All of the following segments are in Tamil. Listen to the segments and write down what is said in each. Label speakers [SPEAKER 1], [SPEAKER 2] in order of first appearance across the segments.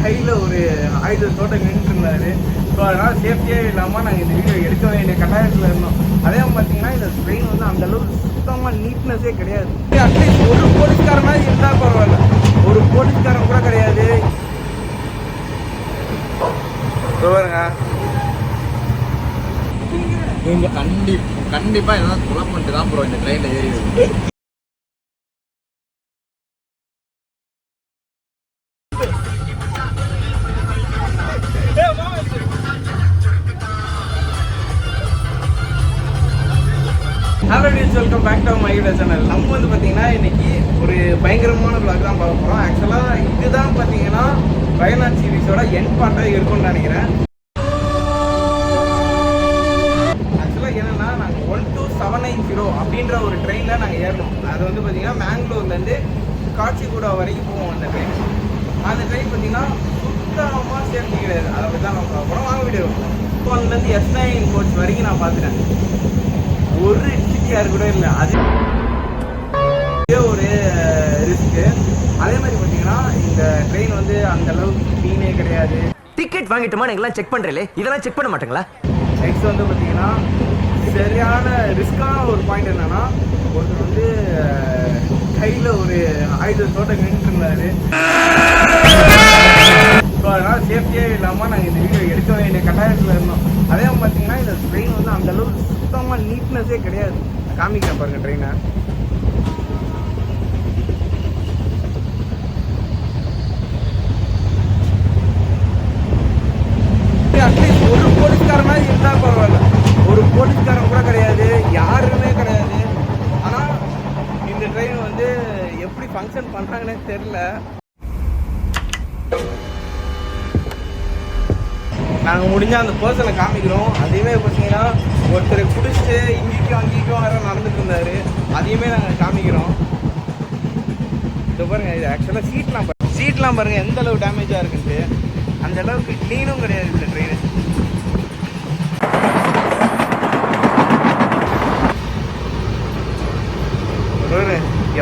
[SPEAKER 1] கையில் ஒரு ஆயுதத்தோடு நின்றுருந்தாரு. ஸோ அதனால் சேஃப்டியே இல்லாமல் நாங்கள் இந்த வீடியோ எடுக்க வேண்டிய கட்டாயத்தில் இருந்தோம். அதே பார்த்தீங்கன்னா இந்த ட்ரெயின் வந்து அந்தளவுக்கு சுத்தமாக நீட்னஸே கிடையாது. அட்லீஸ்ட் ஒரு போலீஸ்கார மாதிரி இருந்தால் பரவாயில்ல, ஒரு போலீஸ்காரன் கூட கிடையாது. பாருங்க,
[SPEAKER 2] இவங்க கண்டிப்பா ஏதாவது கொலை பண்ணிட்டு தான் ப்ரோ இந்த ட்ரெயினில் ஏறி இருக்கு.
[SPEAKER 1] Hello dears, welcome back to my YouTube channel. நம்ம வந்து பார்த்தீங்கன்னா இன்னைக்கு ஒரு பயங்கரமான vlog தான் பார்க்க போகிறோம். ஆக்சுவலாக இதுதான் பார்த்தீங்கன்னா வயநாட் சீரிஸோட எண்ட் பார்ட்டாக இருக்கும்னு நினைக்கிறேன். என்னன்னா நாங்கள் 12790 அப்படின்ற ஒரு ட்ரெயினில் நாங்கள் ஏறணும். அது வந்து பார்த்தீங்கன்னா மேங்களூர்லேருந்து காச்சிகுடா வரைக்கும் போவோம் அந்த ட்ரெயின். அந்த ட்ரெயின் பார்த்தீங்கன்னா சுத்தமாக சேஃப்டி கிடையாது. அதை பற்றி தான் நம்ம பார்க்குறோம். வாங்க வீடியோ. ஒன்லேருந்து S9 கோச் வரைக்கும் நான் பார்த்துட்டேன். ஒரு டிடிஆர் கூட இல்லை. அது ஒரு ரிஸ்க்கு. அதே மாதிரி பார்த்தீங்கன்னா இந்த ட்ரெயின் வந்து அந்த அளவுக்கு க்ளீனே கிடையாது.
[SPEAKER 3] டிக்கெட் வாங்கிட்டோமா நீங்களாம் செக் பண்ணுறீங்களே, இதெல்லாம் செக் பண்ண மாட்டீங்களா?
[SPEAKER 1] நெக்ஸ்ட் வந்து பார்த்தீங்கன்னா சரியான ரிஸ்கான ஒரு பாயிண்ட் என்னன்னா, ஒருத்தர் வந்து கையில் ஒரு ஆயுதத்தோடு நின்றுருந்தாரு. ஸோ அதனால் சேஃப்டியே இல்லாமல் நாங்கள் இந்த வீடியோ எடுக்க வேண்டிய கட்டாயத்தில் இருந்தோம். அதே பார்த்தீங்கன்னா இந்த ட்ரெயின் வந்து அந்தளவுக்கு சுத்தமாக நீட்னஸே கிடையாது. காமிக்கிறேன் பாருங்கள் ட்ரெயினை. அட்லீஸ்ட் ஒரு போலீஸ்கார மாதிரி இருந்தால் பரவாயில்ல, ஒரு போலீஸ்காரன் கூட கிடையாது, யாருமே கிடையாது. ஆனால் இந்த ட்ரெயின் வந்து எப்படி ஃபங்க்ஷன் பண்ணுறாங்கன்னே தெரில. நாங்கள் முடிஞ்சால் அந்த பர்சனை காமிக்கிறோம். அதையுமே பார்த்தீங்கன்னா ஒருத்தரை பிடிச்சிட்டு இங்கேயும் அங்கேயும் வேறு நடந்துட்டு இருந்தார். அதையுமே நாங்கள் காமிக்கிறோம். இது பாருங்கள், இது ஆக்சுவலாக சீட்லாம் பாருங்கள் எந்த அளவு டேமேஜாக இருக்குன்ட்டு. அந்த அளவுக்கு க்ளீனும் கிடையாது இந்த ட்ரெயின்.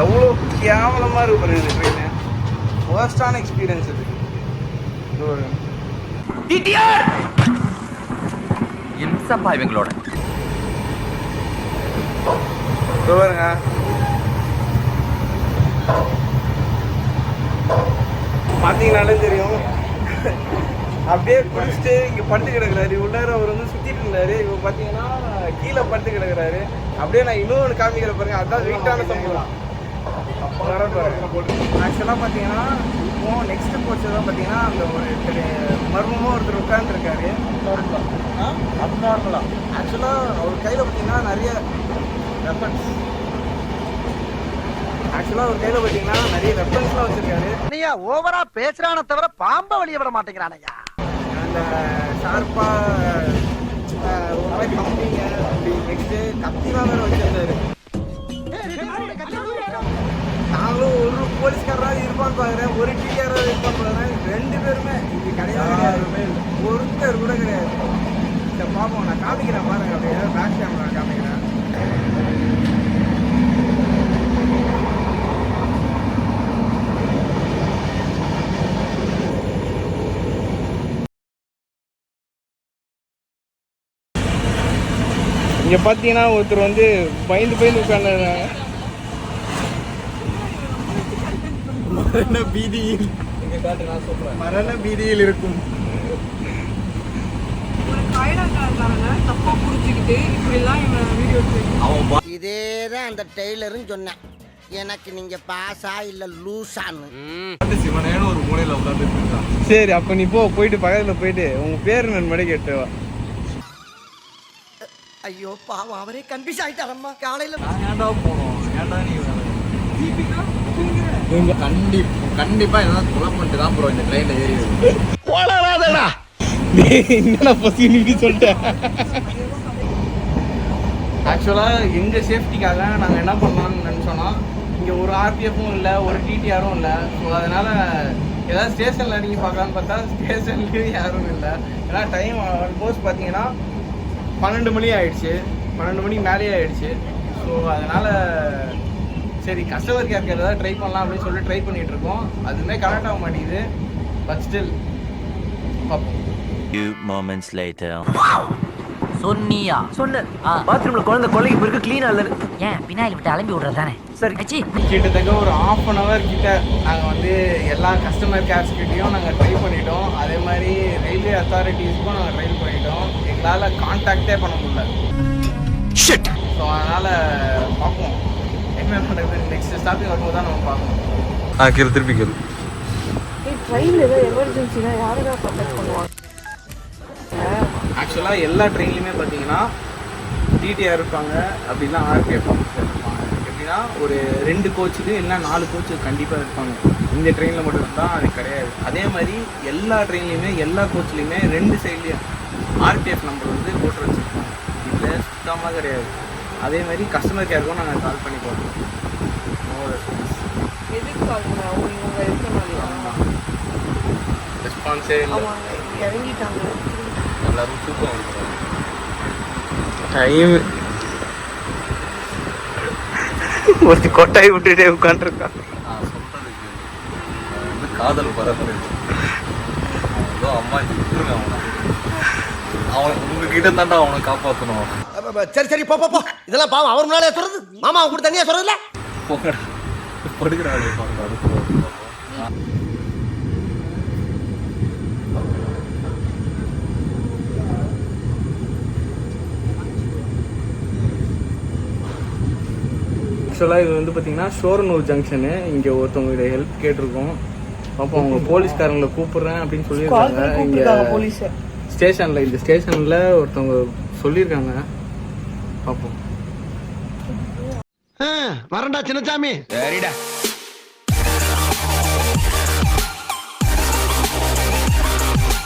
[SPEAKER 1] எவ்வளோ கேவலமாக இருக்கு பாருங்க இந்த ட்ரெயின். வேர்ஸ்டான எக்ஸ்பீரியன்ஸ் இது.
[SPEAKER 3] இம்சப்பா இவங்களோட.
[SPEAKER 1] பாருங்க, பார்த்தீங்கன்னாலே தெரியும். அப்படியே குடிச்சிட்டு இங்கே படுத்து கிடக்குறாரு. உள்ளார அவர் வந்து சுற்றிட்டு இருந்தார். இப்போ பார்த்தீங்கன்னா கீழே படுத்து கிடக்குறாரு. அப்படியே நான் இன்னொன்று காமிக்கிற பாருங்க, அதுதான் வெயிட்டான சம்பளம். வர பாருங்க. ஆக்சுவலாக பார்த்தீங்கன்னா இப்போ நெக்ஸ்ட் கோச் தான் பார்த்தீங்கன்னா அந்த ஒரு மர்மமாக ஒருத்தர் உட்காந்துருக்காரு. அப்நார்மலாக ஆக்சுவலாக அவர் கையில் பார்த்தீங்கன்னா நிறைய வெப்பன்ஸ். ஆக்சுவலாக ஒரு கையில் பார்த்தீங்கன்னா நிறைய வெப்பன்ஸ்லாம் வச்சிருக்காரு.
[SPEAKER 4] நீயா ஓவரா பேசுறான தவிர பாம்ப வெளியே விட மாட்டேங்கிறானையா.
[SPEAKER 1] அந்த ஷார்ப்பாக ஒரு மாதிரி கம்பிங்க அப்படி நெக்ஸ்ட்டு கத்திலாம் வேறு வச்சிருந்தாரு. நாங்களும் ஒரு போலீஸ்காரராக இருப்பான்னு பார்க்குறேன், ஒரு டிடிஆராக இருப்பான்னு பார்க்குறேன். ரெண்டு பேருமே இங்கே கிடையாது, ஒருத்தர் கூட கிடையாது. சரி பார்ப்போம், நான் காமிக்கிறேன் பாருங்க. அப்படியே பேக் கேமரா காமிக்கிறேன். இங்கே பார்த்தீங்கன்னா ஒருத்தர் வந்து பயந்து உட்கார்ந்துருக்காங்க. மரண பீதியில் இருக்கும்.
[SPEAKER 4] இதேதான் அந்த டெய்லரும் சொன்னேன், எனக்கு நீங்க பாஸா இல்ல லூசான்னு.
[SPEAKER 2] ஒரு மூலையில உட்காந்துட்டு இருக்கான்.
[SPEAKER 1] சரி, அப்போ நீ போயிட்டு பக்கத்தில் போயிட்டு உங்க பேர் நான் மடை கேட்டுவா.
[SPEAKER 4] ஐயோ பாவம், அவரே கன்ஃபியூஸ் ஆயிட்டாரம்மா. காலையில
[SPEAKER 2] ஏன்டா போனோம், ஏன்டா நீ இவங்க கண்டிப்பா ஏதாவது கொலை பண்ணிட்டு தான் ப்ரோ இந்த ட்ரெயினில் ஏறி இருக்கு.
[SPEAKER 1] என்னடா பசி சொல்லிட்டேன். ஆக்சுவலாக எங்கள் சேஃப்டிக்காக நாங்கள் என்ன பண்ணலாம்னு நினச்சோன்னா, இங்கே ஒரு ஆர்பிஎஃப்பும் இல்லை, ஒரு டிடிஆரும் இல்லை. ஸோ அதனால் ஏதாவது ஸ்டேஷனில் நீங்கள் பார்க்கலான்னு பார்த்தா ஸ்டேஷன்லேயும் யாரும் இல்லை. ஏன்னா டைம் ஆல்மோஸ்ட் பார்த்தீங்கன்னா 12 மணி ஆகிடுச்சு, 12 மணிக்கு மேலேயே ஆகிடுச்சு. ஸோ அதனால் சரி கஸ்டமர் கேருக்கு ஏதாவது ட்ரை பண்ணலாம் அப்படின்னு சொல்லி ட்ரை பண்ணிகிட்ருக்கோம். அதுவுமே கனெக்ட் ஆக மாட்டேங்குது. பட் ஸ்டில் பார்ப்போம்.
[SPEAKER 5] Few moments later.
[SPEAKER 6] சொன்னியா
[SPEAKER 3] சொன்ன பாத்ரூம்ல குழந்தை கொள்ளைக்கு பிறகு கிளீனா இல்ல.
[SPEAKER 6] ஏன் பின்னாடி விட்டு அலம்பி விடுறது தானே?
[SPEAKER 3] சரி
[SPEAKER 6] அச்சி
[SPEAKER 1] கிட்டத்தட்ட ஒரு 1/2 hour கிட்ட நாங்கள் வந்து எல்லா கஸ்டமர் கேர்ஸ்கிட்டையும் நாங்கள் ட்ரை பண்ணிட்டோம். அதே மாதிரி ரயில்வே அத்தாரிட்டிஸ்க்கும் நாங்கள் ட்ரை பண்ணிட்டோம். எங்களால் கான்டாக்டே பண்ண முடியல. ஸோ அதனால் பார்ப்போம் என்ன பண்ணுறது. நெக்ஸ்ட் ஸ்டாப்பிங் வரும்போது தான் நம்ம பார்க்கணும்.
[SPEAKER 7] கேளு திருப்பி கேளு.
[SPEAKER 8] ட்ரெயினில் ஏதோ எமர்ஜென்சினா யாருக்கா கான்டாக்ட் பண்ணுவாங்க?
[SPEAKER 1] ஆக்சுவலாக எல்லா ட்ரெயின்லையுமே பார்த்தீங்கன்னா டிடிஆர் இருப்பாங்க, அப்படின்னா ஆர்பிஎஃப் இருப்பாங்க. எப்படின்னா ஒரு 2 கோச்சுக்கு இல்லைன்னா 4 கோச்சுக்கு கண்டிப்பாக இருப்பாங்க. இந்த ட்ரெயினில் மட்டும் தான் அது கிடையாது. அதே மாதிரி எல்லா ட்ரெயின்லையுமே எல்லா கோச்லேயுமே 2 சைட்லேயும் ஆர்பிஎஃப் நம்பர் வந்து போட்டு வச்சுருக்கோம். இதில் சுத்தமாக கிடையாது. அதே மாதிரி கஸ்டமர் கேருக்கும் நாங்கள் கால் பண்ணி போட்டோம்.
[SPEAKER 8] எதுக்கு கால் பண்ண இவங்க இருக்கனாலையா?
[SPEAKER 1] ரெஸ்பான்ஸே இல்லை.
[SPEAKER 8] அவங்க இறங்கிட்டாங்க.
[SPEAKER 7] எல்லாரும் தூக்கம் வருது.
[SPEAKER 1] டைம் ஒரு கொட்டாய் விட்டுட்டே உட்காந்துருக்கான்.
[SPEAKER 7] நான் சொல்றது கேளு. வந்து காதல் பரப்புரை. ஏதோ அம்மா விட்டுருங்க அவனை. அவன் உங்ககிட்ட தாண்டா அவனை காப்பாற்றணும்.
[SPEAKER 4] சரி சரி போ போ போ. இதெல்லாம் பாவம் அவர் முன்னாலே சொல்றது. மாமா அவங்க கூட தனியா சொல்றதுல
[SPEAKER 7] போங்கடா படுக்கிறாங்க பாருங்க. அதுக்கு
[SPEAKER 1] ஆக்சுவலாக இது வந்து பார்த்தீங்கன்னா ஷோரனூர் ஜங்ஷனு. இங்கே ஒருத்தவங்க ஹெல்ப் கேட்டிருக்கோம். அப்போ அவங்க போலீஸ்காரங்களை கூப்பிடுறேன் அப்படின்னு சொல்லியிருக்காங்க. இங்கே
[SPEAKER 8] போலீஸ்
[SPEAKER 1] ஸ்டேஷனில் இந்த ஸ்டேஷனில் ஒருத்தவங்க சொல்லியிருக்காங்க. பார்ப்போம்.
[SPEAKER 4] வரண்டா சின்னசாமி.
[SPEAKER 2] சரிடா